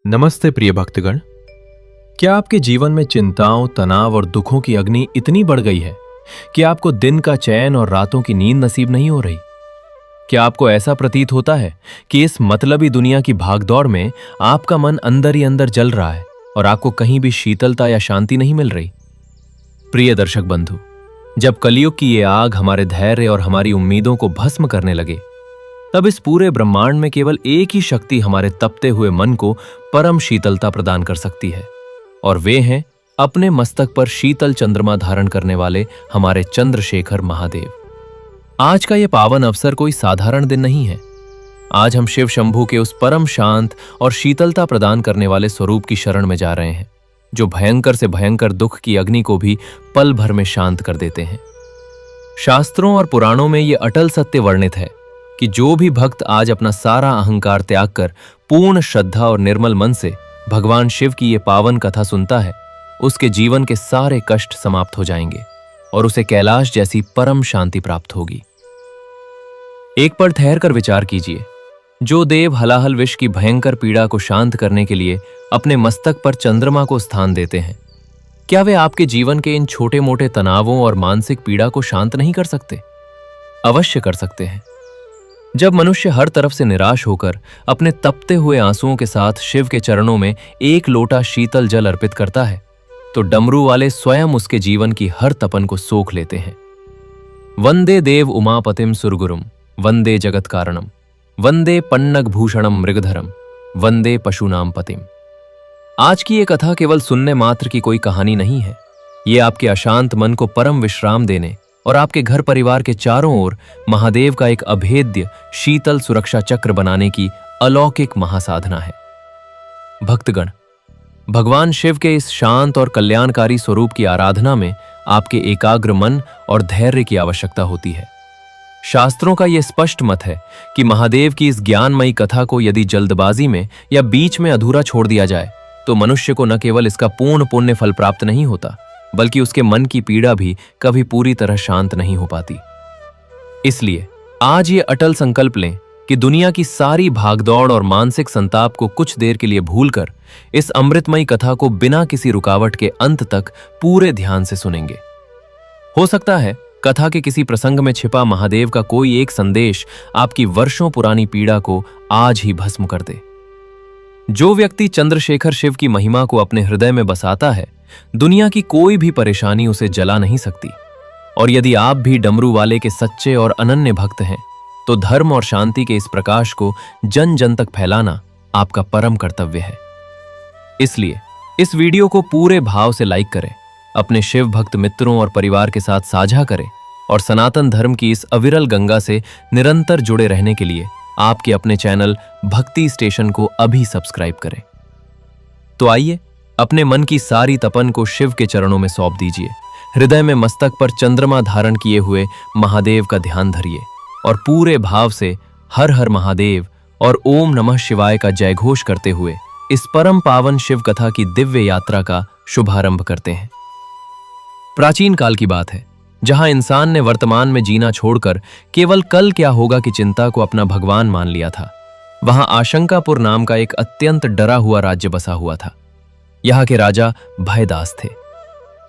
नमस्ते प्रिय भक्तगण। क्या आपके जीवन में चिंताओं, तनाव और दुखों की अग्नि इतनी बढ़ गई है कि आपको दिन का चैन और रातों की नींद नसीब नहीं हो रही? क्या आपको ऐसा प्रतीत होता है कि इस मतलबी दुनिया की भागदौड़ में आपका मन अंदर ही अंदर जल रहा है और आपको कहीं भी शीतलता या शांति नहीं मिल रही? प्रिय दर्शक बंधु, जब कलयुग की ये आग हमारे धैर्य और हमारी उम्मीदों को भस्म करने लगे, तब इस पूरे ब्रह्मांड में केवल एक ही शक्ति हमारे तपते हुए मन को परम शीतलता प्रदान कर सकती है, और वे हैं अपने मस्तक पर शीतल चंद्रमा धारण करने वाले हमारे चंद्रशेखर महादेव। आज का यह पावन अवसर कोई साधारण दिन नहीं है। आज हम शिव शंभू के उस परम शांत और शीतलता प्रदान करने वाले स्वरूप की शरण में जा रहे हैं, जो भयंकर से भयंकर दुख की अग्नि को भी पल भर में शांत कर देते हैं। शास्त्रों और पुराणों में यह अटल सत्य वर्णित है कि जो भी भक्त आज अपना सारा अहंकार त्याग कर पूर्ण श्रद्धा और निर्मल मन से भगवान शिव की ये पावन कथा सुनता है, उसके जीवन के सारे कष्ट समाप्त हो जाएंगे और उसे कैलाश जैसी परम शांति प्राप्त होगी। एक पल ठहर कर विचार कीजिए। जो देव हलाहल विष की भयंकर पीड़ा को शांत करने के लिए अपने मस्तक पर चंद्रमा को स्थान देते हैं, क्या वे आपके जीवन के इन छोटे मोटे तनावों और मानसिक पीड़ा को शांत नहीं कर सकते? अवश्य कर सकते हैं। जब मनुष्य हर तरफ से निराश होकर अपने तपते हुए आंसुओं के साथ शिव के चरणों में एक लोटा शीतल जल अर्पित करता है, तो डमरू वाले स्वयं उसके जीवन की हर तपन को सोख लेते हैं। वंदे देव उमापतिम सुरगुरुम, वंदे जगत कारणम, वंदे पन्नग भूषणम मृगधरम, वंदे पशुनाम पतिम। आज की ये कथा केवल सुनने मात्र की कोई कहानी नहीं है। ये आपके अशांत मन को परम विश्राम देने और आपके घर परिवार के चारों ओर महादेव का एक अभेद्य शीतल सुरक्षा चक्र बनाने की अलौकिक महासाधना है। भक्तगण, भगवान शिव के इस शांत और कल्याणकारी स्वरूप की आराधना में आपके एकाग्र मन और धैर्य की आवश्यकता होती है। शास्त्रों का यह स्पष्ट मत है कि महादेव की इस ज्ञानमयी कथा को यदि जल्दबाजी में या बीच में अधूरा छोड़ दिया जाए, तो मनुष्य को न केवल इसका पूर्ण पुण्य फल प्राप्त नहीं होता, बल्कि उसके मन की पीड़ा भी कभी पूरी तरह शांत नहीं हो पाती। इसलिए आज ये अटल संकल्प लें कि दुनिया की सारी भागदौड़ और मानसिक संताप को कुछ देर के लिए भूलकर इस अमृतमयी कथा को बिना किसी रुकावट के अंत तक पूरे ध्यान से सुनेंगे। हो सकता है कथा के किसी प्रसंग में छिपा महादेव का कोई एक संदेश आपकी वर्षों पुरानी पीड़ा को आज ही भस्म कर दे। जो व्यक्ति चंद्रशेखर शिव की महिमा को अपने हृदय में बसाता है, दुनिया की कोई भी परेशानी उसे जला नहीं सकती। और यदि आप भी डमरू वाले के सच्चे और अनन्य भक्त हैं, तो धर्म और शांति के इस प्रकाश को जन जन तक फैलाना आपका परम कर्तव्य है। इसलिए इस वीडियो को पूरे भाव से लाइक करें, अपने शिव भक्त मित्रों और परिवार के साथ साझा करें और सनातन धर्म की इस अविरल गंगा से निरंतर जुड़े रहने के लिए आपके अपने चैनल भक्ति स्टेशन को अभी सब्सक्राइब करें। तो आइए अपने मन की सारी तपन को शिव के चरणों में सौंप दीजिए। हृदय में मस्तक पर चंद्रमा धारण किए हुए महादेव का ध्यान धरिए और पूरे भाव से हर हर महादेव और ओम नमः शिवाय का जयघोष करते हुए इस परम पावन शिव कथा की दिव्य यात्रा का शुभारंभ करते हैं। प्राचीन काल की बात है, जहां इंसान ने वर्तमान में जीना छोड़कर केवल कल क्या होगा की चिंता को अपना भगवान मान लिया था। वहां आशंकापुर नाम का एक अत्यंत डरा हुआ राज्य बसा हुआ था। यहाँ के राजा भयदास थे।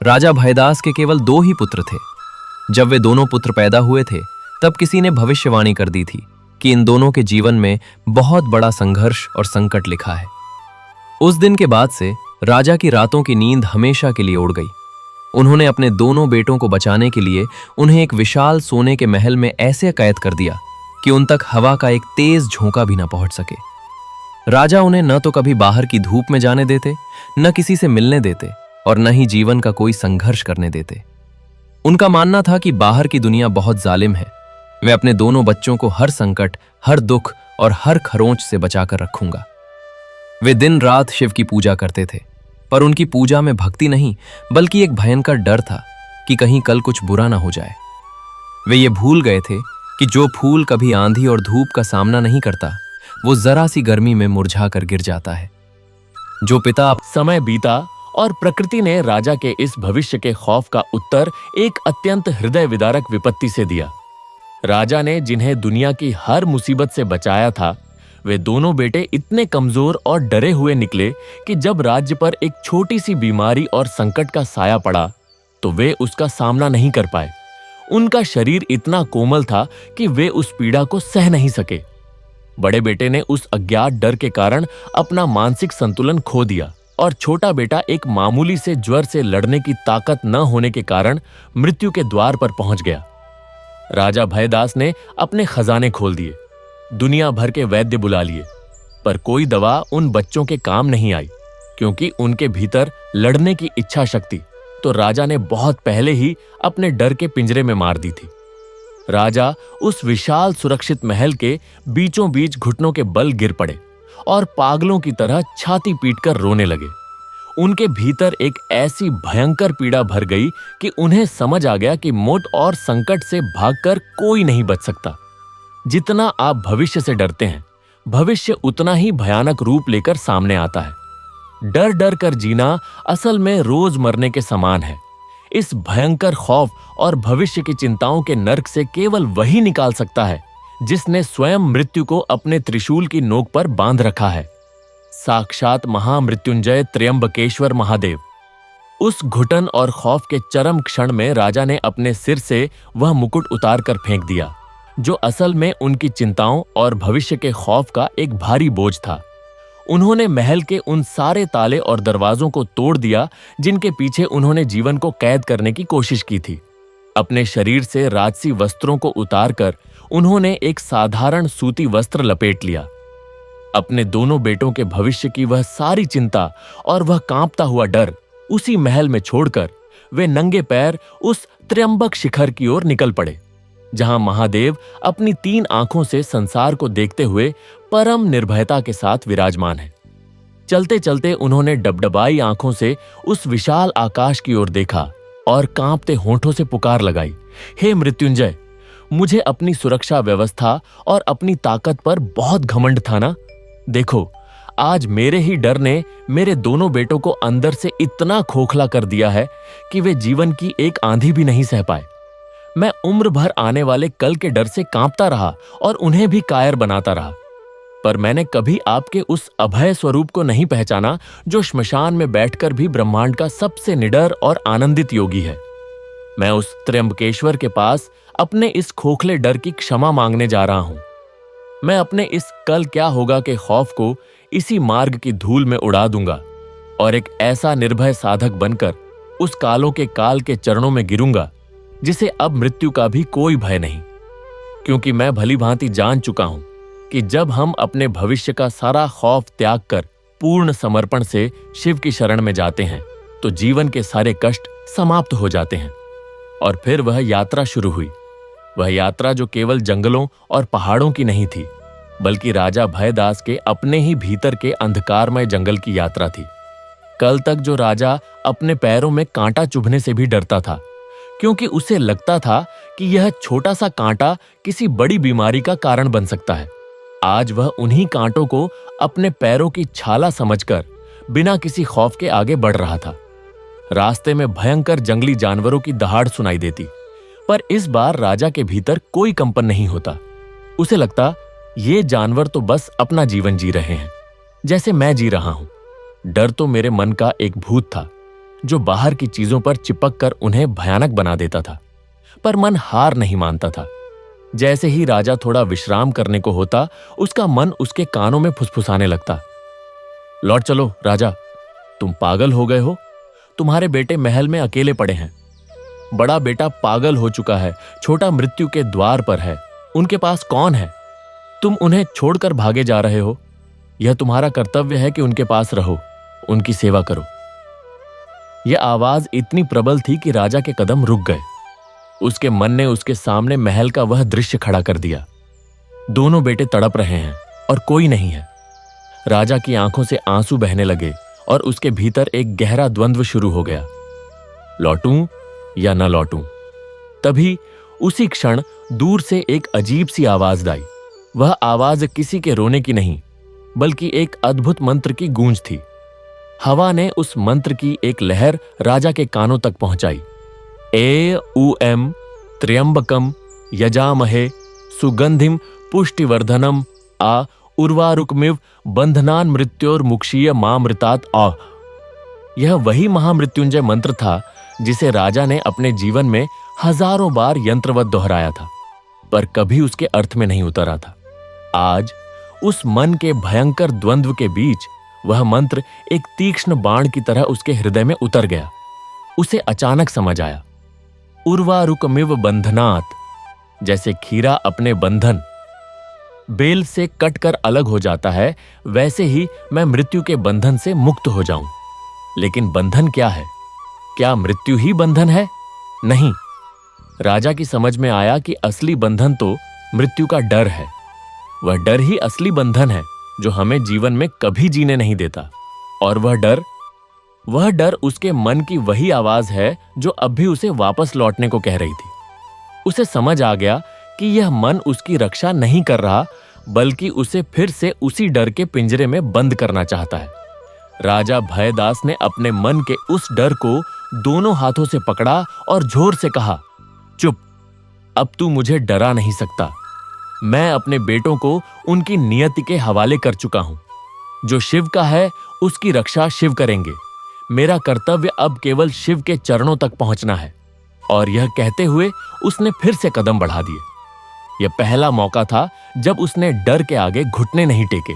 राजा भयदास के केवल 2 ही पुत्र थे। जब वे दोनों पुत्र पैदा हुए थे, तब किसी ने भविष्यवाणी कर दी थी कि इन दोनों के जीवन में बहुत बड़ा संघर्ष और संकट लिखा है। उस दिन के बाद से राजा की रातों की नींद हमेशा के लिए उड़ गई। उन्होंने अपने दोनों बेटों को बचाने के लिए उन्हें एक विशाल सोने के महल में ऐसे कैद कर दिया कि उन तक हवा का एक तेज झोंका भी न पहुंच सके। राजा उन्हें न तो कभी बाहर की धूप में जाने देते, न किसी से मिलने देते और न ही जीवन का कोई संघर्ष करने देते। उनका मानना था कि बाहर की दुनिया बहुत जालिम है। मैं अपने दोनों बच्चों को हर संकट, हर दुख और हर खरोंच से बचाकर रखूंगा। वे दिन रात शिव की पूजा करते थे, पर उनकी पूजा में भक्ति नहीं, बल्कि एक भयंकर डर था कि कहीं कल कुछ बुरा ना हो जाए। वे ये भूल गए थे कि जो फूल कभी आंधी और धूप का सामना नहीं करता, वो जरा सी गर्मी में मुरझा कर गिर जाता है। जो पिता समय बीता और प्रकृति ने राजा के इस भविष्य के खौफ का उत्तर एक अत्यंत हृदय विदारक विपत्ति से दिया। राजा ने जिन्हें दुनिया की हर मुसीबत से बचाया था, वे दोनों बेटे इतने कमजोर और डरे हुए निकले कि जब राज्य पर एक छोटी सी बीमारी और संकट का साया पड़ा तो वे उसका सामना नहीं कर पाए। उनका शरीर इतना कोमल था कि वे उस पीड़ा को सह नहीं सके। बड़े बेटे ने उस अज्ञात डर के कारण अपना मानसिक संतुलन खो दिया और छोटा बेटा एक मामूली से ज्वर से लड़ने की ताकत न होने के कारण मृत्यु के द्वार पर पहुंच गया। राजा भयदास ने अपने खजाने खोल दिए, दुनिया भर के वैद्य बुला लिए, पर कोई दवा उन बच्चों के काम नहीं आई, क्योंकि उनके भीतर लड़ने की इच्छा शक्ति तो राजा ने बहुत पहले ही अपने डर के पिंजरे में मार दी थी। राजा उस विशाल सुरक्षित महल के बीचों बीच घुटनों के बल गिर पड़े और पागलों की तरह छाती पीटकर रोने लगे। उनके भीतर एक ऐसी भयंकर पीड़ा भर गई कि उन्हें समझ आ गया कि मौत और संकट से भागकर कोई नहीं बच सकता। जितना आप भविष्य से डरते हैं, भविष्य उतना ही भयानक रूप लेकर सामने आता है। डर डर कर जीना असल में रोज मरने के समान है। इस भयंकर खौफ और भविष्य की चिंताओं के नर्क से केवल वही निकाल सकता है जिसने स्वयं मृत्यु को अपने त्रिशूल की नोक पर बांध रखा है, साक्षात महामृत्युंजय त्र्यंबकेश्वर महादेव। उस घुटन और खौफ के चरम क्षण में राजा ने अपने सिर से वह मुकुट उतार कर फेंक दिया, जो असल में उनकी चिंताओं और भविष्य के खौफ का एक भारी बोझ था। उन्होंने महल के उन सारे ताले और दरवाजों को तोड़ दिया जिनके पीछे उन्होंने जीवन को कैद करने की कोशिश की थी। अपने शरीर से राजसी वस्त्रों को उतारकर उन्होंने एक साधारण सूती वस्त्र लपेट लिया। अपने दोनों बेटों के भविष्य की वह सारी चिंता और वह कांपता हुआ डर उसी महल में छोड़कर वे नंगे पैर उस त्र्यंबक शिखर की ओर निकल पड़े, जहां महादेव अपनी 3 आंखों से संसार को देखते हुए परम निर्भयता के साथ विराजमान है। चलते चलते उन्होंने डबडबाई आंखों से उस विशाल आकाश की ओर देखा और कांपते होंठों से पुकार लगाई, हे मृत्युंजय, मुझे अपनी सुरक्षा व्यवस्था और अपनी ताकत पर बहुत घमंड था ना। देखो, आज मेरे ही डर ने मेरे दोनों बेटों को अंदर से इतना खोखला कर दिया है कि वे जीवन की एक आंधी भी नहीं सह पाए। मैं उम्र भर आने वाले कल के डर से कांपता रहा और उन्हें भी कायर बनाता रहा, पर मैंने कभी आपके उस अभय स्वरूप को नहीं पहचाना जो श्मशान में बैठकर भी ब्रह्मांड का सबसे निडर और आनंदित योगी है। मैं उस त्र्यंबकेश्वर के पास अपने इस खोखले डर की क्षमा मांगने जा रहा हूं। मैं अपने इस कल क्या होगा के खौफ को इसी मार्ग की धूल में उड़ा दूंगा और एक ऐसा निर्भय साधक बनकर उस कालों के काल के चरणों में गिरूंगा जिसे अब मृत्यु का भी कोई भय नहीं, क्योंकि मैं भली भांति जान चुका हूं कि जब हम अपने भविष्य का सारा खौफ त्याग कर पूर्ण समर्पण से शिव की शरण में जाते हैं तो जीवन के सारे कष्ट समाप्त हो जाते हैं। और फिर वह यात्रा शुरू हुई। वह यात्रा जो केवल जंगलों और पहाड़ों की नहीं थी, बल्कि राजा भयदास के अपने ही भीतर के अंधकारमय जंगल की यात्रा थी। कल तक जो राजा अपने पैरों में कांटा चुभने से भी डरता था, क्योंकि उसे लगता था कि यह छोटा सा कांटा किसी बड़ी बीमारी का कारण बन सकता है, आज वह उन्हीं कांटों को अपने पैरों की छाला समझकर बिना किसी खौफ के आगे बढ़ रहा था। रास्ते में भयंकर जंगली जानवरों की दहाड़ सुनाई देती, पर इस बार राजा के भीतर कोई कंपन नहीं होता। उसे लगता ये जानवर तो बस अपना जीवन जी रहे हैं, जैसे मैं जी रहा हूं। डर तो मेरे मन का एक भूत था जो बाहर की चीजों पर चिपक कर उन्हें भयानक बना देता था, पर मन हार नहीं मानता था। जैसे ही राजा थोड़ा विश्राम करने को होता, उसका मन उसके कानों में फुसफुसाने लगता, लौट चलो राजा, तुम पागल हो गए हो। तुम्हारे बेटे महल में अकेले पड़े हैं। बड़ा बेटा पागल हो चुका है, छोटा मृत्यु के द्वार पर है, उनके पास कौन है? तुम उन्हें छोड़कर भागे जा रहे हो। यह तुम्हारा कर्तव्य है कि उनके पास रहो, उनकी सेवा करो। यह आवाज इतनी प्रबल थी कि राजा के कदम रुक गए। उसके मन ने उसके सामने महल का वह दृश्य खड़ा कर दिया। दोनों बेटे तड़प रहे हैं और कोई नहीं है। राजा की आंखों से आंसू बहने लगे और उसके भीतर एक गहरा द्वंद्व शुरू हो गया, लौटूं या न लौटूं। तभी उसी क्षण दूर से एक अजीब सी आवाज आई। वह आवाज किसी के रोने की नहीं, बल्कि एक अद्भुत मंत्र की गूंज थी। हवा ने उस मंत्र की एक लहर राजा के कानों तक पहुंचाई। ए त्र्यंबकम यजामहे सुगंधिम पुष्टिवर्धनम आ उर्वारुकमिव बंधनान मृत्योर मुक्षीय मामृतात आ। यह वही महामृत्युंजय मंत्र था जिसे राजा ने अपने जीवन में हजारों बार यंत्रवत दोहराया था, पर कभी उसके अर्थ में नहीं उतरा था। आज उस मन के भयंकर द्वंद्व के बीच वह मंत्र एक तीक्ष्ण बाण की तरह उसके हृदय में उतर गया। उसे अचानक समझ आया, उर्वारुकमिव बंधनात, जैसे खीरा अपने बंधन बेल से कटकर अलग हो जाता है, वैसे ही मैं मृत्यु के बंधन से मुक्त हो जाऊं। लेकिन बंधन क्या है? क्या मृत्यु ही बंधन है? नहीं। राजा की समझ में आया कि असली बंधन तो मृत्यु का डर है। वह डर ही असली बंधन है जो हमें जीवन में कभी जीने नहीं देता। और वह डर उसके मन की वही आवाज है जो अब भी उसे वापस लौटने को कह रही थी। उसे समझ आ गया कि यह मन उसकी रक्षा नहीं कर रहा, बल्कि उसे फिर से उसी डर के पिंजरे में बंद करना चाहता है। राजा भयदास ने अपने मन के उस डर को दोनों हाथों से पकड़ा और जोर से कहा, चुप, अब तू मुझे डरा नहीं सकता। मैं अपने बेटों को उनकी नियति के हवाले कर चुका हूं। जो शिव का है उसकी रक्षा शिव करेंगे। मेरा कर्तव्य अब केवल शिव के चरणों तक पहुंचना है। और यह कहते हुए उसने फिर से कदम बढ़ा दिए। यह पहला मौका था जब उसने डर के आगे घुटने नहीं टेके।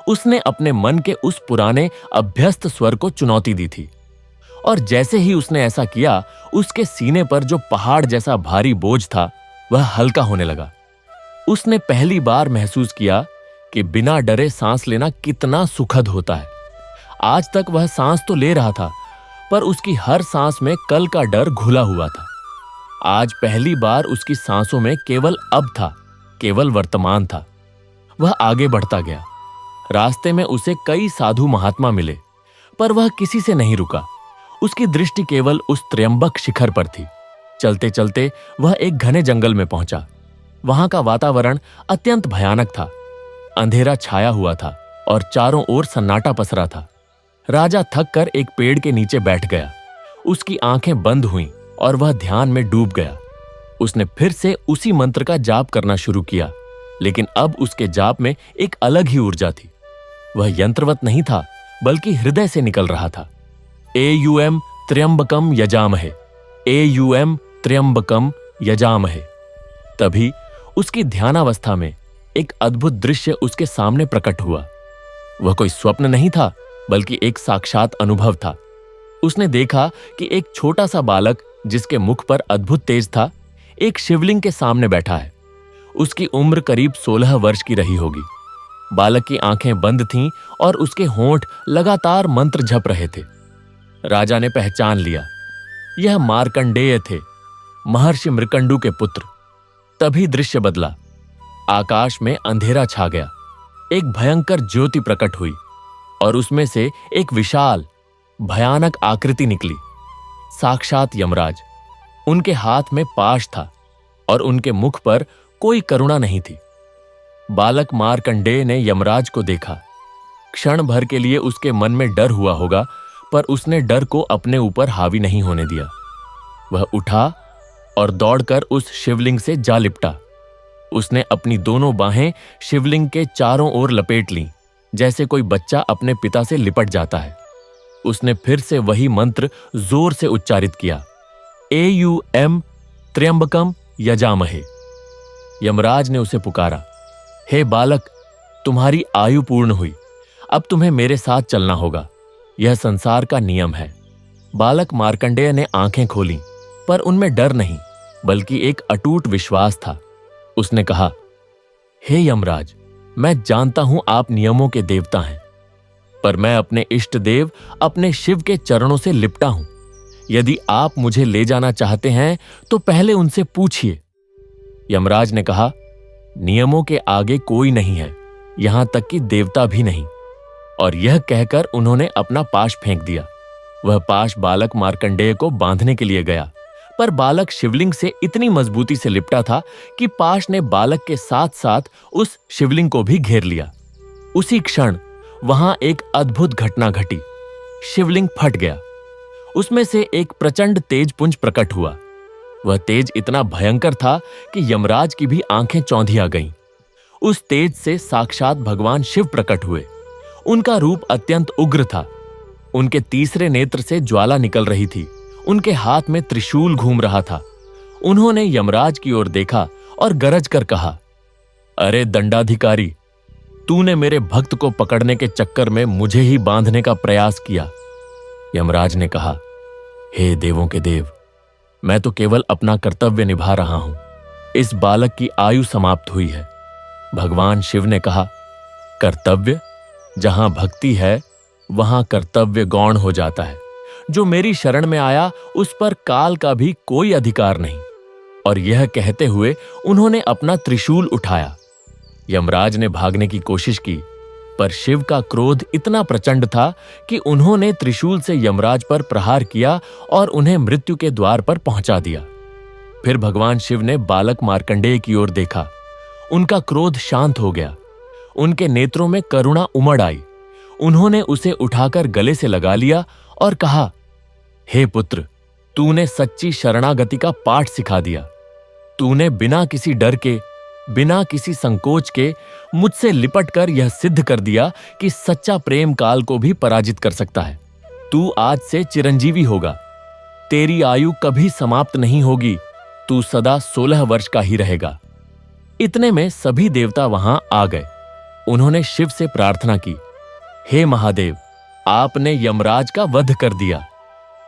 उसने अपने मन के उस पुराने अभ्यस्त स्वर को चुनौती दी थी। और जैसे ही उसने ऐसा किया, उसके सीने पर जो पहाड़ जैसा भारी बोझ था वह हल्का होने लगा। उसने पहली बार महसूस किया कि बिना डरे सांस लेना कितना सुखद होता है। आज तक वह सांस तो ले रहा था, पर उसकी हर सांस में कल का डर घुला हुआ था। आज पहली बार उसकी सांसों में केवल अब था, केवल वर्तमान था। वह आगे बढ़ता गया। रास्ते में उसे कई साधु महात्मा मिले, पर वह किसी से नहीं रुका। उसकी दृष्टि केवल उस त्र्यंबक शिखर पर थी। चलते चलते वह एक घने जंगल में पहुंचा। वहां का वातावरण अत्यंत भयानक था। अंधेरा छाया हुआ था और चारों ओर सन्नाटा पसरा था। राजा थक कर एक पेड़ के नीचे बैठ गया। उसकी आंखें बंद हुईं और वह ध्यान में डूब गया। उसने फिर से उसी मंत्र का जाप करना शुरू किया, लेकिन अब उसके जाप में एक अलग ही ऊर्जा थी। वह यंत्रवत नहीं था, बल्कि हृदय से निकल रहा था। एयूएम त्र्यंबकम यजामहे, एयूएम त्र्यंबकम यजामहे। तभी उसकी ध्यानावस्था में एक अद्भुत दृश्य उसके सामने प्रकट हुआ। वह कोई स्वप्न नहीं था, बल्कि एक साक्षात अनुभव था। उसने देखा कि एक छोटा सा बालक, जिसके मुख पर अद्भुत तेज था, एक शिवलिंग के सामने बैठा है। उसकी उम्र करीब 16 वर्ष की रही होगी। बालक की आंखें बंद थीं और उसके होंठ लगातार मंत्र जप रहे थे। राजा ने पहचान लिया, यह मार्कंडेय थे, महर्षि मृकंडू के पुत्र। तभी दृश्य बदला। आकाश में अंधेरा छा गया। एक भयंकर ज्योति प्रकट हुई और उसमें से एक विशाल भयानक आकृति निकली। साक्षात यमराज। उनके हाथ में पाश था और उनके मुख पर कोई करुणा नहीं थी। बालक मार्कंडेय ने यमराज को देखा। क्षण भर के लिए उसके मन में डर हुआ होगा, पर उसने डर को अपने ऊपर हावी नहीं होने दिया। वह उठा और दौड़कर उस शिवलिंग से जा लिपटा। उसने अपनी दोनों बाहें शिवलिंग के चारों ओर लपेट लीं, जैसे कोई बच्चा अपने पिता से लिपट जाता है। उसने फिर से वही मंत्र जोर से उच्चारित किया, एयूएम त्र्यंबकम यजामहे। यमराज ने उसे पुकारा, हे बालक, तुम्हारी आयु पूर्ण हुई। अब तुम्हें मेरे साथ चलना होगा। यह संसार का नियम है। बालक मार्कंडेय ने आंखें खोलीं, पर उनमें डर नहीं, बल्कि एक अटूट विश्वास था। उसने कहा, हे यमराज, मैं जानता हूं आप नियमों के देवता हैं, पर मैं अपने इष्ट देव, अपने शिव के चरणों से लिपटा हूं। यदि आप मुझे ले जाना चाहते हैं तो पहले उनसे पूछिए। यमराज ने कहा, नियमों के आगे कोई नहीं है, यहां तक कि देवता भी नहीं। और यह कहकर उन्होंने अपना पाश फेंक दिया। वह पाश बालक मार्कंडेय को बांधने के लिए गया, पर बालक शिवलिंग से इतनी मजबूती से लिपटा था कि पाश ने बालक के साथ साथ उस शिवलिंग को भी घेर लिया। उसी क्षण वहां एक अद्भुत घटना घटी। शिवलिंग फट गया। उसमें से एक प्रचंड तेज पुंज प्रकट हुआ। वह तेज इतना भयंकर था कि यमराज की भी आंखें चौंधिया गईं। उस तेज से साक्षात भगवान शिव प्रकट हुए। उनका रूप अत्यंत उग्र था। उनके तीसरे नेत्र से ज्वाला निकल रही थी। उनके हाथ में त्रिशूल घूम रहा था। उन्होंने यमराज की ओर देखा और गरज कर कहा, अरे दंडाधिकारी, तूने मेरे भक्त को पकड़ने के चक्कर में मुझे ही बांधने का प्रयास किया। यमराज ने कहा, हे देवों के देव, मैं तो केवल अपना कर्तव्य निभा रहा हूं। इस बालक की आयु समाप्त हुई है। भगवान शिव ने कहा, कर्तव्य? जहां भक्ति है वहां कर्तव्य गौण हो जाता है। जो मेरी शरण में आया उस पर काल का भी कोई अधिकार नहीं। और यह कहते हुए उन्होंने अपना त्रिशूल उठाया। यमराज ने भागने की कोशिश की, पर शिव का क्रोध इतना प्रचंड था कि उन्होंने त्रिशूल से यमराज पर प्रहार किया और उन्हें मृत्यु के द्वार पर पहुंचा दिया। फिर भगवान शिव ने बालक मार्कंडेय की ओर देखा। उनका क्रोध शांत हो गया। उनके नेत्रों में करुणा उमड़ आई। उन्होंने उसे उठाकर गले से लगा लिया और कहा, हे पुत्र, तूने सच्ची शरणागति का पाठ सिखा दिया। तूने बिना किसी डर के, बिना किसी संकोच के मुझसे लिपटकर यह सिद्ध कर दिया कि सच्चा प्रेम काल को भी पराजित कर सकता है। तू आज से चिरंजीवी होगा। तेरी आयु कभी समाप्त नहीं होगी। तू सदा 16 वर्ष का ही रहेगा। इतने में सभी देवता वहां आ गए। उन्होंने शिव से प्रार्थना की, हे महादेव, आपने यमराज का वध कर दिया।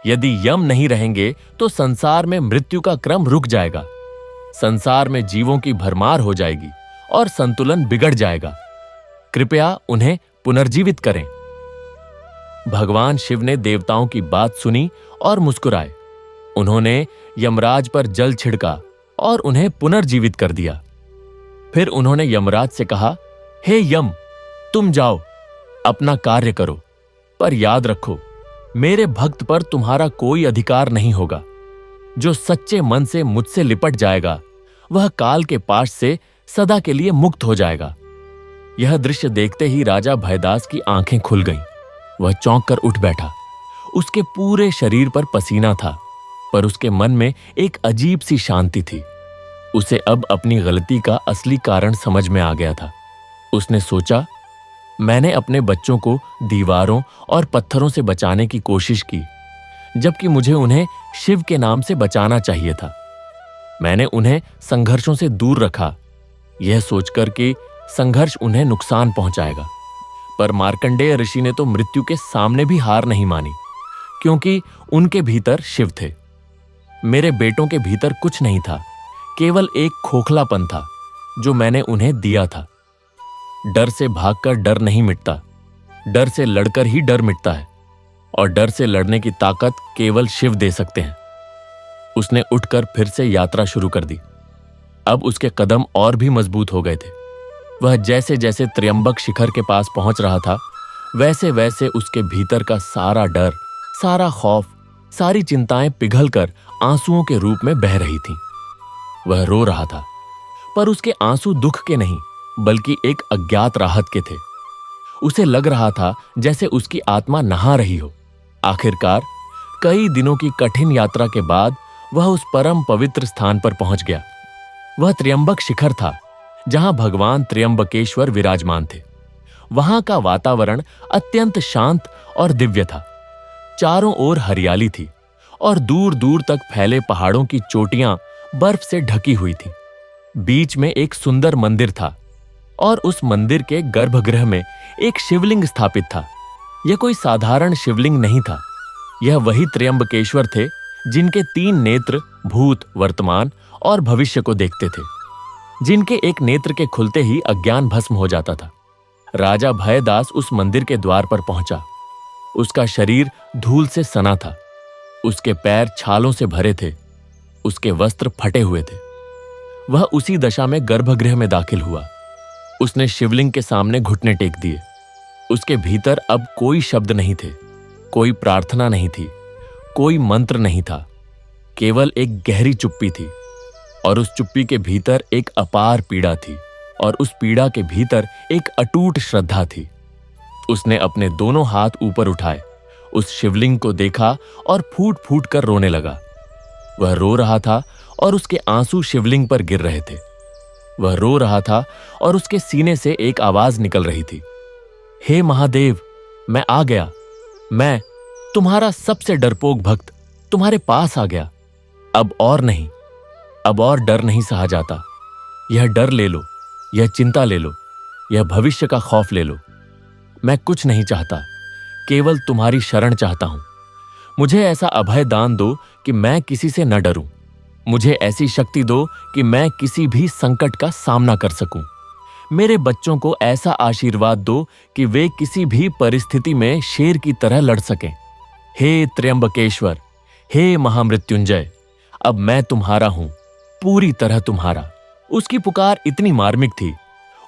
यदि यम नहीं रहेंगे तो संसार में मृत्यु का क्रम रुक जाएगा। संसार में जीवों की भरमार हो जाएगी और संतुलन बिगड़ जाएगा। कृपया उन्हें पुनर्जीवित करें। भगवान शिव ने देवताओं की बात सुनी और मुस्कुराए। उन्होंने यमराज पर जल छिड़का और उन्हें पुनर्जीवित कर दिया। फिर उन्होंने यमराज से कहा, हे यम, तुम जाओ, अपना कार्य करो, पर याद रखो, मेरे भक्त पर तुम्हारा कोई अधिकार नहीं होगा। जो सच्चे मन से मुझसे लिपट जाएगा वह काल के पाश से सदा के लिए मुक्त हो जाएगा। यह दृश्य देखते ही राजा भयदास की आंखें खुल गईं। वह चौंक कर उठ बैठा। उसके पूरे शरीर पर पसीना था, पर उसके मन में एक अजीब सी शांति थी। उसे अब अपनी गलती का असली कारण समझ में आ गया था। उसने सोचा, मैंने अपने बच्चों को दीवारों और पत्थरों से बचाने की कोशिश की, जबकि मुझे उन्हें शिव के नाम से बचाना चाहिए था। मैंने उन्हें संघर्षों से दूर रखा, यह सोचकर कि संघर्ष उन्हें नुकसान पहुंचाएगा। पर मार्कंडेय ऋषि ने तो मृत्यु के सामने भी हार नहीं मानी, क्योंकि उनके भीतर शिव थे। मेरे बेटों के भीतर कुछ नहीं था, केवल एक खोखलापन था जो मैंने उन्हें दिया था। डर से भागकर डर नहीं मिटता, डर से लड़कर ही डर मिटता है, और डर से लड़ने की ताकत केवल शिव दे सकते हैं। उसने उठकर फिर से यात्रा शुरू कर दी। अब उसके कदम और भी मजबूत हो गए थे। वह जैसे जैसे त्र्यंबक शिखर के पास पहुंच रहा था, वैसे वैसे उसके भीतर का सारा डर, सारा खौफ, सारी चिंताएं पिघलकर आंसुओं के रूप में बह रही थीं। वह रो रहा था, पर उसके आंसू दुख के नहीं, बल्कि एक अज्ञात राहत के थे। उसे लग रहा था जैसे उसकी आत्मा नहा रही हो। आखिरकार कई दिनों की कठिन यात्रा के बाद वह उस परम पवित्र स्थान पर पहुंच गया। वह त्र्यंबक शिखर था, जहां भगवान त्र्यंबकेश्वर विराजमान थे। वहां का वातावरण अत्यंत शांत और दिव्य था। चारों ओर हरियाली थी और दूर दूर तक फैले पहाड़ों की चोटियां बर्फ से ढकी हुई थीं। बीच में एक सुंदर मंदिर था और उस मंदिर के गर्भगृह में एक शिवलिंग स्थापित था। यह कोई साधारण शिवलिंग नहीं था। यह वही त्र्यंबकेश्वर थे जिनके 3 नेत्र भूत, वर्तमान और भविष्य को देखते थे, जिनके एक नेत्र के खुलते ही अज्ञान भस्म हो जाता था। राजा भयदास उस मंदिर के द्वार पर पहुंचा। उसका शरीर धूल से सना था। उसके पैर छालों से भरे थे। उसके वस्त्र फटे हुए थे। वह उसी दशा में गर्भगृह में दाखिल हुआ। उसने शिवलिंग के सामने घुटने टेक दिए। उसके भीतर अब कोई शब्द नहीं थे, कोई प्रार्थना नहीं थी, कोई मंत्र नहीं था। केवल एक गहरी चुप्पी थी, और उस चुप्पी के भीतर एक अपार पीड़ा थी, और उस पीड़ा के भीतर एक अटूट श्रद्धा थी। उसने अपने दोनों हाथ ऊपर उठाए, उस शिवलिंग को देखा और फूट फूट कर रोने लगा। वह रो रहा था और उसके आंसू शिवलिंग पर गिर रहे थे। वह रो रहा था और उसके सीने से एक आवाज निकल रही थी, हे महादेव, मैं आ गया। मैं, तुम्हारा सबसे डरपोक भक्त, तुम्हारे पास आ गया। अब और नहीं, अब और डर नहीं सहा जाता। यह डर ले लो, यह चिंता ले लो, यह भविष्य का खौफ ले लो। मैं कुछ नहीं चाहता, केवल तुम्हारी शरण चाहता हूं। मुझे ऐसा अभय दान दो कि मैं किसी से न डरूं। मुझे ऐसी शक्ति दो कि मैं किसी भी संकट का सामना कर सकूं। मेरे बच्चों को ऐसा आशीर्वाद दो कि वे किसी भी परिस्थिति में शेर की तरह लड़ सकें। हे त्र्यंबकेश्वर, हे महामृत्युंजय, अब मैं तुम्हारा हूं, पूरी तरह तुम्हारा। उसकी पुकार इतनी मार्मिक थी,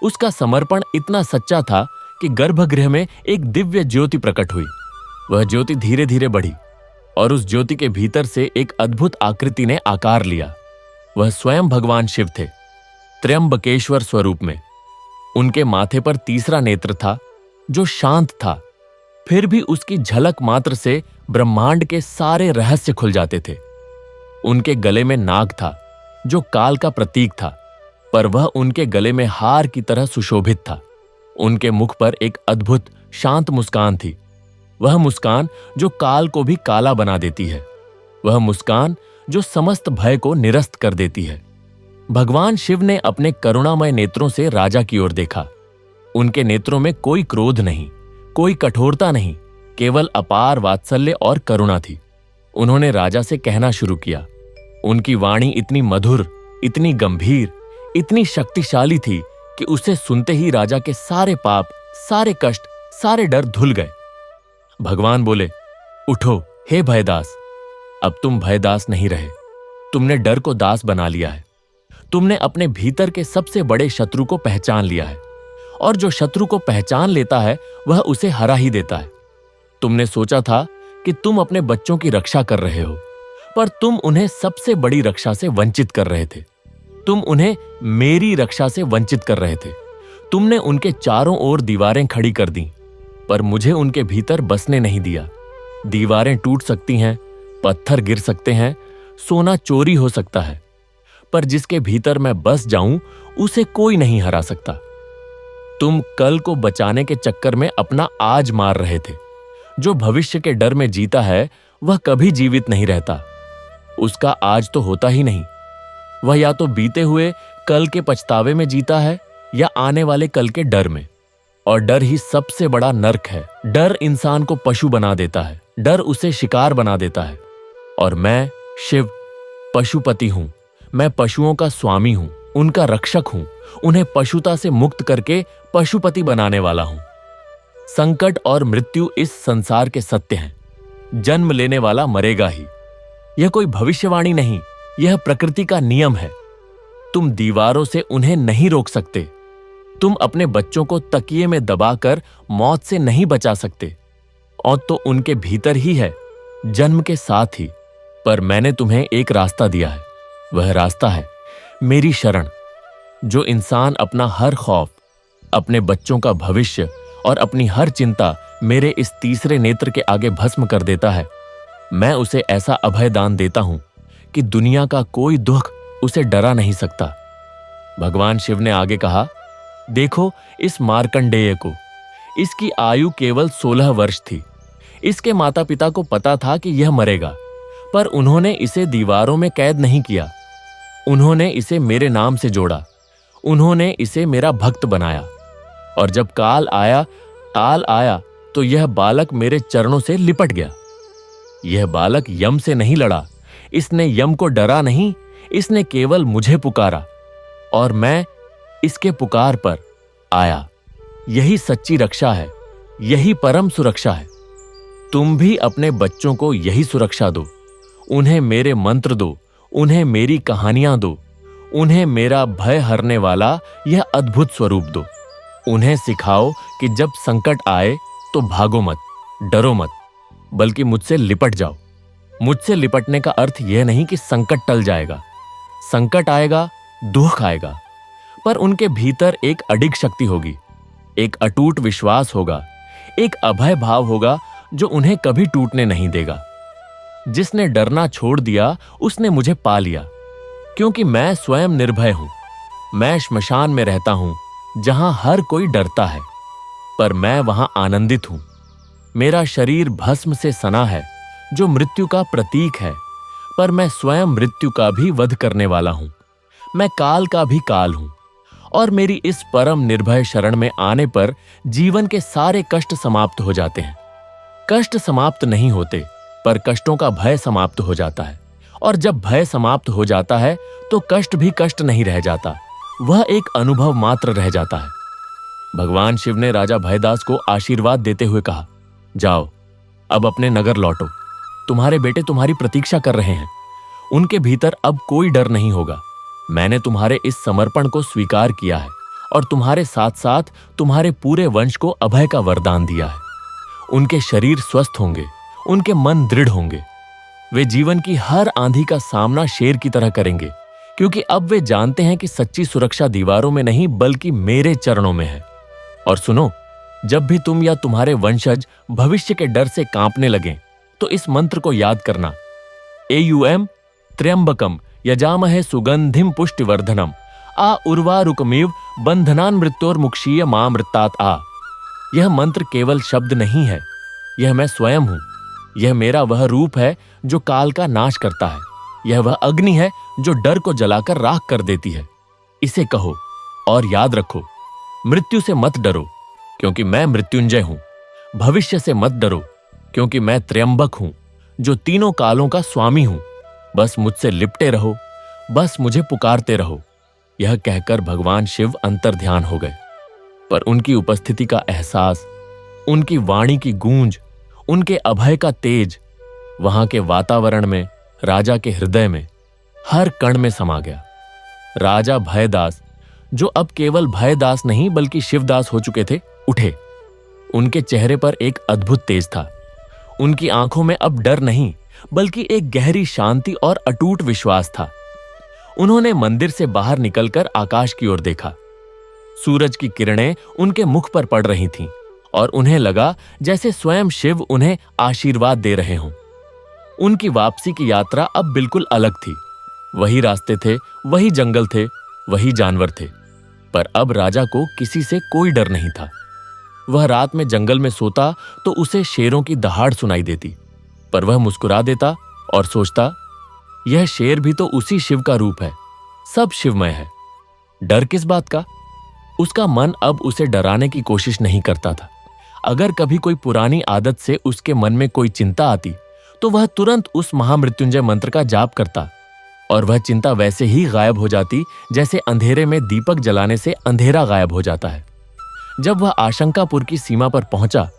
उसका समर्पण इतना सच्चा था कि गर्भगृह में एक दिव्य ज्योति प्रकट हुई। वह ज्योति धीरे धीरे बढ़ी और उस ज्योति के भीतर से एक अद्भुत आकृति ने आकार लिया। वह स्वयं भगवान शिव थे, त्र्यंबकेश्वर स्वरूप में। उनके माथे पर तीसरा नेत्र था जो शांत था, फिर भी उसकी झलक मात्र से ब्रह्मांड के सारे रहस्य खुल जाते थे। उनके गले में नाग था जो काल का प्रतीक था, पर वह उनके गले में हार की तरह सुशोभित था। उनके मुख पर एक अद्भुत शांत मुस्कान थी, वह मुस्कान जो काल को भी काला बना देती है, वह मुस्कान जो समस्त भय को निरस्त कर देती है। भगवान शिव ने अपने करुणामय नेत्रों से राजा की ओर देखा। उनके नेत्रों में कोई क्रोध नहीं, कोई कठोरता नहीं, केवल अपार वात्सल्य और करुणा थी। उन्होंने राजा से कहना शुरू किया। उनकी वाणी इतनी मधुर, इतनी गंभीर, इतनी शक्तिशाली थी कि उसे सुनते ही राजा के सारे पाप, सारे कष्ट, सारे डर धुल गए। भगवान बोले, उठो हे भयदास, अब तुम भयदास नहीं रहे। तुमने डर को दास बना लिया है। तुमने अपने भीतर के सबसे बड़े शत्रु को पहचान लिया है, और जो शत्रु को पहचान लेता है वह उसे हरा ही देता है। तुमने सोचा था कि तुम अपने बच्चों की रक्षा कर रहे हो, पर तुम उन्हें सबसे बड़ी रक्षा से वंचित कर रहे थे। तुम उन्हें मेरी रक्षा से वंचित कर रहे थे। तुमने उनके चारों ओर दीवारें खड़ी कर दी, पर मुझे उनके भीतर बसने नहीं दिया। दीवारें टूट सकती हैं, पत्थर गिर सकते हैं, सोना चोरी हो सकता है, पर जिसके भीतर मैं बस जाऊं उसे कोई नहीं हरा सकता। तुम कल को बचाने के चक्कर में अपना आज मार रहे थे। जो भविष्य के डर में जीता है वह कभी जीवित नहीं रहता। उसका आज तो होता ही नहीं। वह या तो बीते हुए कल के पछतावे में जीता है या आने वाले कल के डर में। और डर ही सबसे बड़ा नर्क है। डर इंसान को पशु बना देता है, डर उसे शिकार बना देता है। और मैं शिव पशुपति हूं। मैं पशुओं का स्वामी हूं, उनका रक्षक हूं, उन्हें पशुता से मुक्त करके पशुपति बनाने वाला हूं। संकट और मृत्यु इस संसार के सत्य हैं। जन्म लेने वाला मरेगा ही। यह कोई भविष्यवाणी नहीं, यह प्रकृति का नियम है। तुम दीवारों से उन्हें नहीं रोक सकते। तुम अपने बच्चों को तकिए में दबाकर मौत से नहीं बचा सकते, और तो उनके भीतर ही है, जन्म के साथ ही। पर मैंने तुम्हें एक रास्ता दिया है। वह रास्ता है मेरी शरण। जो इंसान अपना हर खौफ, अपने बच्चों का भविष्य और अपनी हर चिंता मेरे इस तीसरे नेत्र के आगे भस्म कर देता है, मैं उसे ऐसा अभय दान देता हूं कि दुनिया का कोई दुख उसे डरा नहीं सकता। भगवान शिव ने आगे कहा, देखो इस मार्कंडेय को। इसकी आयु केवल 16 वर्ष थी। इसके माता पिता को पता था कि यह मरेगा, पर उन्होंने इसे दीवारों में कैद नहीं किया। उन्होंने इसे मेरे नाम से जोड़ा। उन्होंने इसे मेरा भक्त बनाया। और जब काल आया तो यह बालक मेरे चरणों से लिपट गया। यह बालक यम से नहीं लड़ा, इसने यम को डरा नहीं, इसने केवल मुझे पुकारा और मैं इसके पुकार पर आया। यही सच्ची रक्षा है, यही परम सुरक्षा है। तुम भी अपने बच्चों को यही सुरक्षा दो। उन्हें मेरे मंत्र दो, उन्हें मेरी कहानियां दो, उन्हें मेरा भय हरने वाला यह अद्भुत स्वरूप दो। उन्हें सिखाओ कि जब संकट आए तो भागो मत, डरो मत, बल्कि मुझसे लिपट जाओ। मुझसे लिपटने का अर्थ यह नहीं कि संकट टल जाएगा। संकट आएगा, दुख आएगा, पर उनके भीतर एक अडिग शक्ति होगी, एक अटूट विश्वास होगा, एक अभय भाव होगा जो उन्हें कभी टूटने नहीं देगा। जिसने डरना छोड़ दिया उसने मुझे पा लिया, क्योंकि मैं स्वयं निर्भय हूं। मैं श्मशान में रहता हूं, जहां हर कोई डरता है, पर मैं वहां आनंदित हूं। मेरा शरीर भस्म से सना है, जो मृत्यु का प्रतीक है, पर मैं स्वयं मृत्यु का भी वध करने वाला हूं। मैं काल का भी काल हूं, और मेरी इस परम निर्भय शरण में आने पर जीवन के सारे कष्ट समाप्त हो जाते हैं। कष्ट समाप्त नहीं होते, पर कष्टों का भय समाप्त हो जाता है, और जब भय समाप्त हो जाता है तो कष्ट भी कष्ट नहीं रह जाता, वह एक अनुभव मात्र रह जाता है। भगवान शिव ने राजा भयदास को आशीर्वाद देते हुए कहा, जाओ, अब अपने नगर लौटो। तुम्हारे बेटे तुम्हारी प्रतीक्षा कर रहे हैं। उनके भीतर अब कोई डर नहीं होगा। मैंने तुम्हारे इस समर्पण को स्वीकार किया है, और तुम्हारे साथ साथ तुम्हारे पूरे वंश को अभय का वरदान दिया है। उनके शरीर स्वस्थ होंगे, उनके मन दृढ़ होंगे। वे जीवन की हर आंधी का सामना शेर की तरह करेंगे, क्योंकि अब वे जानते हैं कि सच्ची सुरक्षा दीवारों में नहीं बल्कि मेरे चरणों में है। और सुनो, जब भी तुम या तुम्हारे वंशज भविष्य के डर से कांपने लगें, तो इस मंत्र को याद करना। एयूएम त्र्यंबकम यजामहे सुगंधिम पुष्टिवर्धनम आ उर्वारुकमिव बंधनान मृत्योर्मुक्षीय मामृतात् आ। यह मंत्र केवल शब्द नहीं है, यह मैं स्वयं हूं। यह मेरा वह रूप है जो काल का नाश करता है। यह वह अग्नि है जो डर को जलाकर राख कर देती है। इसे कहो और याद रखो, मृत्यु से मत डरो, क्योंकि मैं मृत्युंजय हूं। भविष्य से मत डरो, क्योंकि मैं त्र्यंबक हूं, जो तीनों कालों का स्वामी हूं। बस मुझसे लिपटे रहो, बस मुझे पुकारते रहो। यह कहकर भगवान शिव अंतर्ध्यान हो गए, पर उनकी उपस्थिति का एहसास, उनकी वाणी की गूंज, उनके अभय का तेज वहां के वातावरण में, राजा के हृदय में, हर कण में समा गया। राजा भयदास, जो अब केवल भयदास नहीं बल्कि शिवदास हो चुके थे, उठे। उनके चेहरे पर एक अद्भुत तेज था। उनकी आंखों में अब डर नहीं बल्कि एक गहरी शांति और अटूट विश्वास था। उन्होंने मंदिर से बाहर निकलकर आकाश की ओर देखा। सूरज की किरणें उनके मुख पर पड़ रही थीं, और उन्हें लगा जैसे स्वयं शिव उन्हें आशीर्वाद दे रहे हों। उनकी वापसी की यात्रा अब बिल्कुल अलग थी। वही रास्ते थे, वही जंगल थे, वही जानवर थे, पर अब राजा को किसी से कोई डर नहीं था। वह रात में जंगल में सोता तो उसे शेरों की दहाड़ सुनाई देती, पर वह मुस्कुरा देता और सोचता, यह शेर भी तो उसी शिव का रूप है, सब शिवमय है, डर किस बात का। उसका मन अब उसे डराने की कोशिश नहीं करता था। अगर कभी कोई पुरानी आदत से उसके मन में कोई चिंता आती तो वह तुरंत उस महामृत्युंजय मंत्र का जाप करता, और वह चिंता वैसे ही गायब हो जाती जैसे अंधेरे में दीपक जलाने से अंधेरा गायब हो जाता है। जब वह आशंकापुर की सीमा पर पहुंचा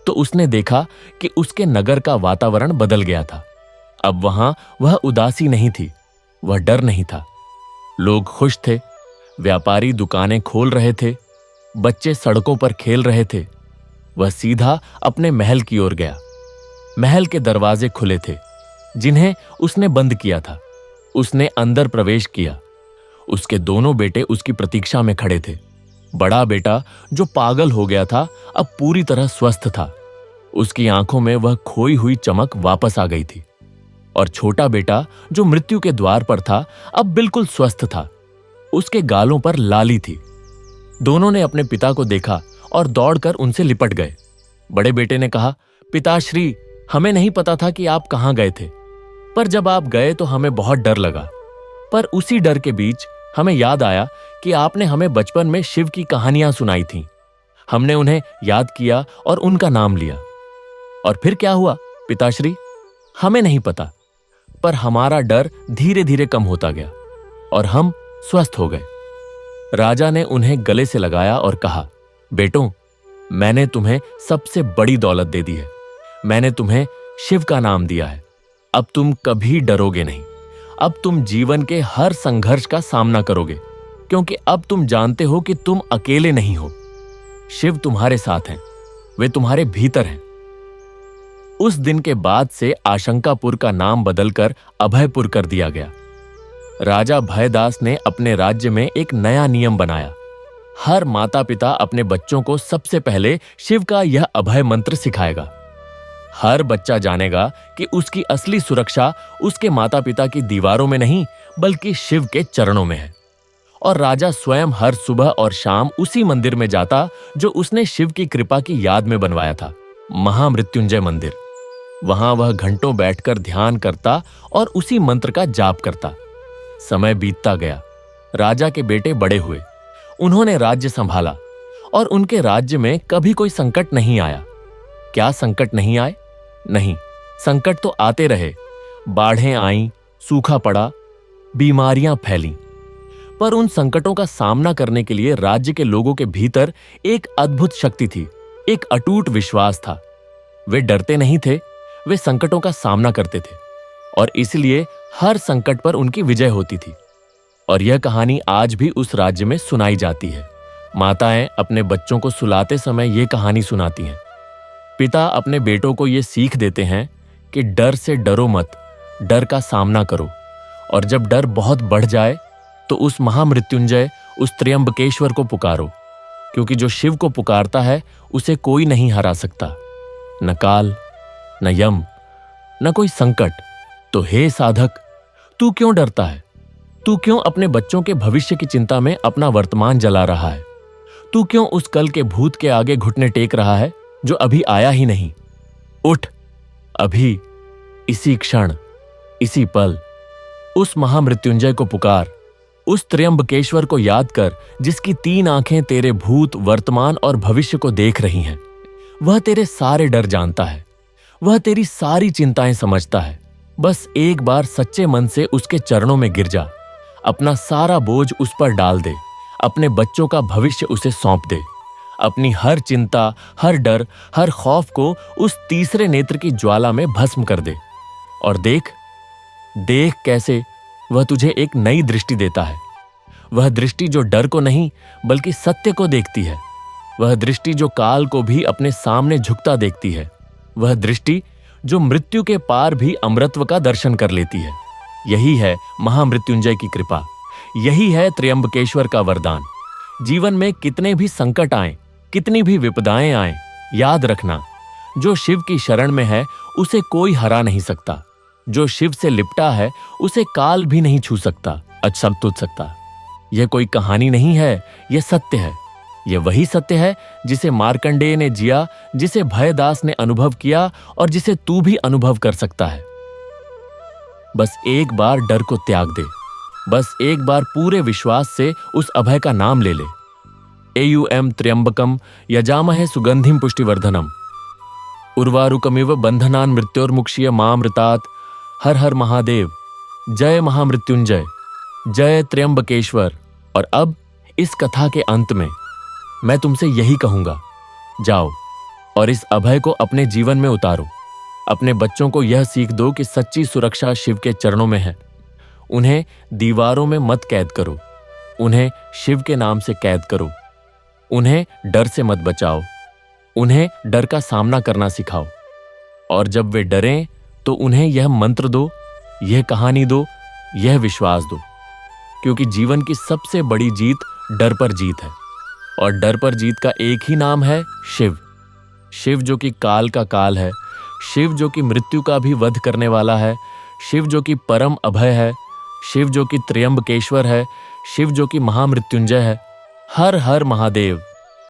तो उसने देखा कि उसके नगर का वातावरण बदल गया था। अब वहां वह उदासी नहीं थी, वह डर नहीं था। लोग खुश थे, व्यापारी दुकानें खोल रहे थे, बच्चे सड़कों पर खेल रहे थे। वह सीधा अपने महल की ओर गया। महल के दरवाजे खुले थे, जिन्हें उसने बंद किया था। उसने अंदर प्रवेश किया। उसके दोनों बेटे उसकी प्रतीक्षा में खड़े थे। बड़ा बेटा, जो पागल हो गया था, अब पूरी तरह स्वस्थ था। उसकी आंखों में वह खोई हुई चमक वापस आ गई थी। और छोटा बेटा, जो मृत्यु के द्वार पर था, अब बिल्कुल स्वस्थ था। उसके गालों पर लाली थी। दोनों ने अपने पिता को देखा और दौड़कर उनसे लिपट गए। बड़े बेटे ने कहा, पिताश्री, हमें नहीं पता था कि आप कहां गए थे, पर जब आप गए तो हमें बहुत डर लगा। पर उसी डर के बीच हमें याद आया कि आपने हमें बचपन में शिव की कहानियां सुनाई थीं। हमने उन्हें याद किया और उनका नाम लिया। और फिर क्या हुआ पिताश्री, हमें नहीं पता, पर हमारा डर धीरे धीरे कम होता गया और हम स्वस्थ हो गए। राजा ने उन्हें गले से लगाया और कहा, बेटों, मैंने तुम्हें सबसे बड़ी दौलत दे दी है। मैंने तुम्हें शिव का नाम दिया है। अब तुम कभी डरोगे नहीं। अब तुम जीवन के हर संघर्ष का सामना करोगे, क्योंकि अब तुम जानते हो कि तुम अकेले नहीं हो। शिव तुम्हारे साथ हैं, वे तुम्हारे भीतर हैं। उस दिन के बाद से आशंकापुर का नाम बदलकर अभयपुर कर दिया गया। राजा भयदास ने अपने राज्य में एक नया नियम बनाया। हर माता पिता अपने बच्चों को सबसे पहले शिव का यह अभय मंत्र सिखाएगा। हर बच्चा जानेगा कि उसकी असली सुरक्षा उसके माता पिता की दीवारों में नहीं बल्कि शिव के चरणों में है। और राजा स्वयं हर सुबह और शाम उसी मंदिर में जाता जो उसने शिव की कृपा की याद में बनवाया था, महामृत्युंजय मंदिर। वहां वह घंटों बैठकर ध्यान करता और उसी मंत्र का जाप करता। समय बीतता गया। राजा के बेटे बड़े हुए, उन्होंने राज्य संभाला और उनके राज्य में कभी कोई संकट नहीं आया। क्या संकट नहीं आए? नहीं, संकट तो आते रहे। बाढ़ें आईं, सूखा पड़ा, बीमारियां फैलीं। पर उन संकटों का सामना करने के लिए राज्य के लोगों के भीतर एक अद्भुत शक्ति थी, एक अटूट विश्वास था। वे डरते नहीं थे, वे संकटों का सामना करते थे और इसलिए हर संकट पर उनकी विजय होती थी। और यह कहानी आज भी उस राज्य में सुनाई जाती है। माताएं अपने बच्चों को सुलाते समय यह कहानी सुनाती हैं। पिता अपने बेटों को यह सीख देते हैं कि डर से डरो मत, डर का सामना करो। और जब डर बहुत बढ़ जाए तो उस महामृत्युंजय, उस त्र्यंबकेश्वर को पुकारो, क्योंकि जो शिव को पुकारता है उसे कोई नहीं हरा सकता। न काल, न यम, न कोई संकट। तो हे साधक, तू क्यों डरता है? तू क्यों अपने बच्चों के भविष्य की चिंता में अपना वर्तमान जला रहा है? तू क्यों उस कल के भूत के आगे घुटने टेक रहा है जो अभी आया ही नहीं? उठ, अभी, इसी क्षण, इसी पल उस महामृत्युंजय को पुकार, उस त्र्यंबकेश्वर को याद कर जिसकी 3 आंखें तेरे भूत, वर्तमान और भविष्य को देख रही हैं। वह तेरे सारे डर जानता है, वह तेरी सारी चिंताएं समझता है। बस एक बार सच्चे मन से उसके चरणों में गिर जा, अपना सारा बोझ उस पर डाल दे, अपने बच्चों का भविष्य उसे सौंप दे, अपनी हर चिंता, हर डर, हर खौफ को उस तीसरे नेत्र की ज्वाला में भस्म कर दे। और देख कैसे वह तुझे एक नई दृष्टि देता है। वह दृष्टि जो डर को नहीं बल्कि सत्य को देखती है। वह दृष्टि जो काल को भी अपने सामने झुकता देखती है। वह दृष्टि जो मृत्यु के पार भी अमरत्व का दर्शन कर लेती है। यही है महामृत्युंजय की कृपा, यही है त्र्यंबकेश्वर का वरदान। जीवन में कितने भी संकट आए, कितनी भी विपदाएं आए, याद रखना, जो शिव की शरण में है उसे कोई हरा नहीं सकता। जो शिव से लिपटा है उसे काल भी नहीं छू सकता, अछूत तुझ सकता। यह कोई कहानी नहीं है, यह सत्य है। यह वही सत्य है जिसे मार्कंडेय ने जिया, जिसे भयदास ने अनुभव किया और जिसे तू भी अनुभव कर सकता है। बस एक बार डर को त्याग दे, बस एक बार पूरे विश्वास से उस अभय का नाम ले ले। एयुएम त्र्यंबकम यजामहे सुगंधिम पुष्टिवर्धनम, उर्वारुकमिव बंधनान मृत्योर्मुक्षीय मामृतात्। हर हर महादेव, जय महामृत्युंजय, जय त्र्यंबकेश्वर। और अब इस कथा के अंत में मैं तुमसे यही कहूंगा, जाओ और इस अभय को अपने जीवन में उतारो। अपने बच्चों को यह सीख दो कि सच्ची सुरक्षा शिव के चरणों में है। उन्हें दीवारों में मत कैद करो, उन्हें शिव के नाम से कैद करो। उन्हें डर से मत बचाओ, उन्हें डर का सामना करना सिखाओ। और जब वे डरें तो उन्हें यह मंत्र दो, यह कहानी दो, यह विश्वास दो, क्योंकि जीवन की सबसे बड़ी जीत डर पर जीत है। और डर पर जीत का एक ही नाम है शिव। शिव जो कि काल का काल है, शिव जो कि मृत्यु का भी वध करने वाला है, शिव जो कि परम अभय है, शिव जो कि त्र्यंबकेश्वर है, शिव जो कि महामृत्युंजय है। हर हर महादेव।